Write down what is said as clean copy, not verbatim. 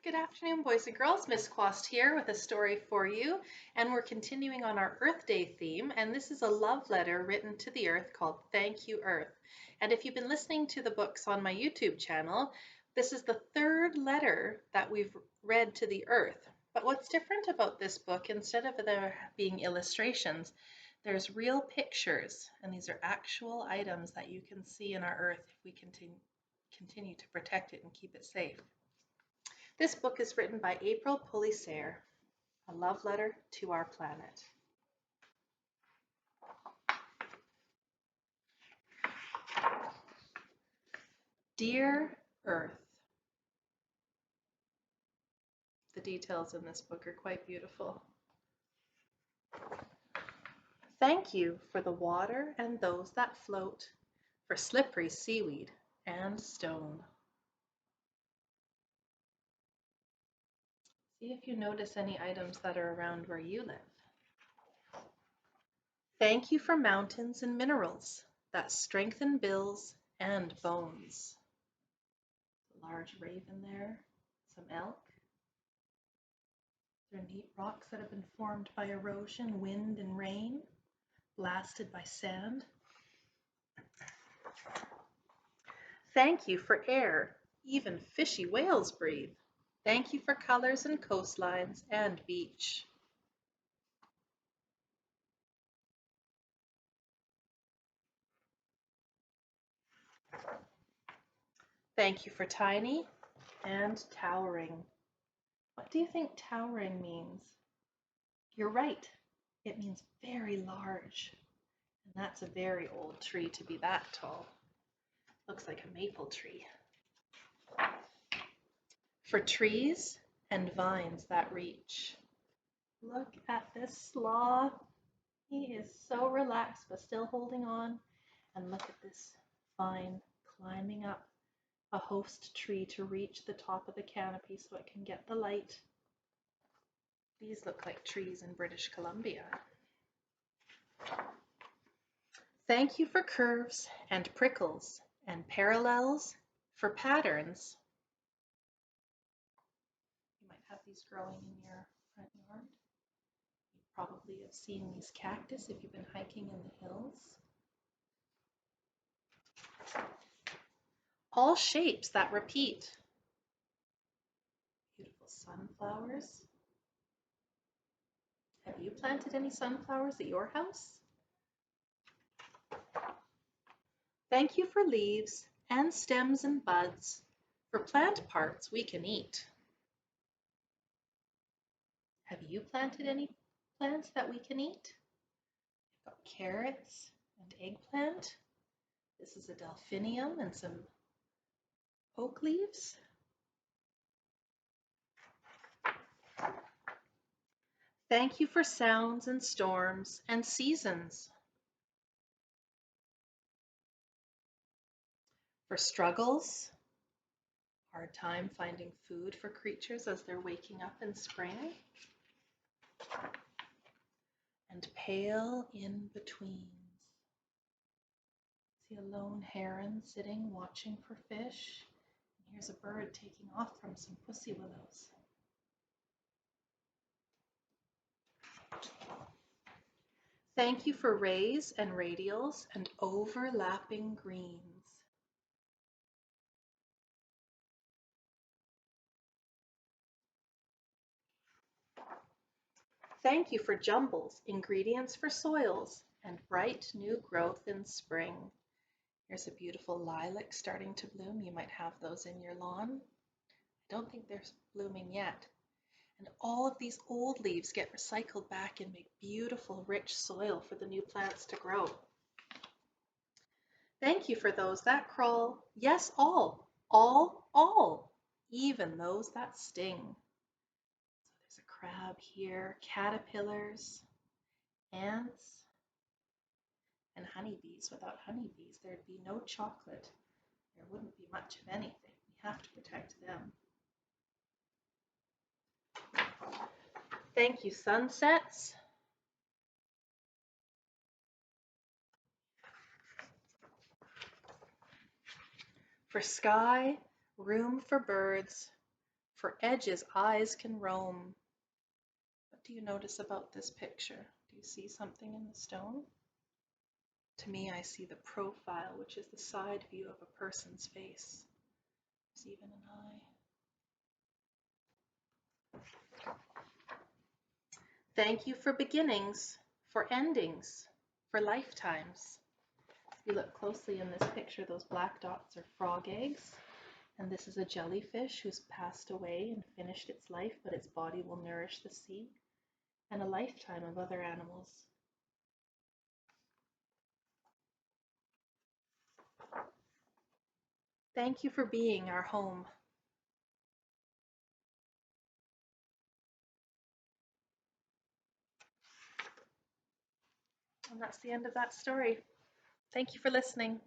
Good afternoon, boys and girls. Miss Quast here with a story for you. And we're continuing on our Earth Day theme. And this is a love letter written to the Earth called Thank You, Earth. And if you've been listening to the books on my YouTube channel, this is the third letter that we've read to the Earth. But what's different about this book, instead of there being illustrations, there's real pictures. And these are actual items that you can see in our Earth if we continue to protect it and keep it safe. This book is written by April Polisser, a love letter to our planet. Dear Earth. The details in this book are quite beautiful. Thank you for the water and those that float, for slippery seaweed and stone. See if you notice any items that are around where you live. Thank you for mountains and minerals that strengthen bills and bones. A large raven there, some elk. They're neat rocks that have been formed by erosion, wind, and rain, blasted by sand. Thank you for air. Even fishy whales breathe. Thank you for colors and coastlines and beach. Thank you for tiny and towering. What do you think towering means? You're right. It means very large. And that's a very old tree to be that tall. Looks like a maple tree. For trees and vines that reach. Look at this sloth. He is so relaxed but still holding on. And look at this vine climbing up a host tree to reach the top of the canopy so it can get the light. These look like trees in British Columbia. Thank you for curves and prickles and parallels, for patterns. You might have these growing in your front yard. You probably have seen these cactus if you've been hiking in the hills. All shapes that repeat. Beautiful sunflowers. Have you planted any sunflowers at your house? Thank you for leaves and stems and buds, for plant parts we can eat. Have you planted any plants that we can eat? We've got carrots and eggplant. This is a delphinium and some oak leaves. Thank you for sounds and storms and seasons. For struggles, hard time finding food for creatures as they're waking up in spring. And pale in-betweens. See a lone heron sitting, watching for fish. And here's a bird taking off from some pussy willows. Thank you for rays and radials and overlapping greens. Thank you for jumbles, ingredients for soils, and bright new growth in spring. Here's a beautiful lilac starting to bloom. You might have those in your lawn. I don't think they're blooming yet. And all of these old leaves get recycled back and make beautiful, rich soil for the new plants to grow. Thank you for those that crawl. Yes, all, even those that sting. So there's a crab here, caterpillars, ants, and honeybees. Without honeybees, there'd be no chocolate. There wouldn't be much of anything. We have to protect them. Thank you, sunsets. For sky, room for birds, For edges, eyes can roam. What do you notice about this picture? Do you see something in the stone? To me, I see the profile, which is the side view of a person's face. There's even an eye. Thank you for beginnings, for endings, for lifetimes. If you look closely in this picture, those black dots are frog eggs. And this is a jellyfish who's passed away and finished its life, but its body will nourish the sea, and a lifetime of other animals. Thank you for being our home. And that's the end of that story. Thank you for listening.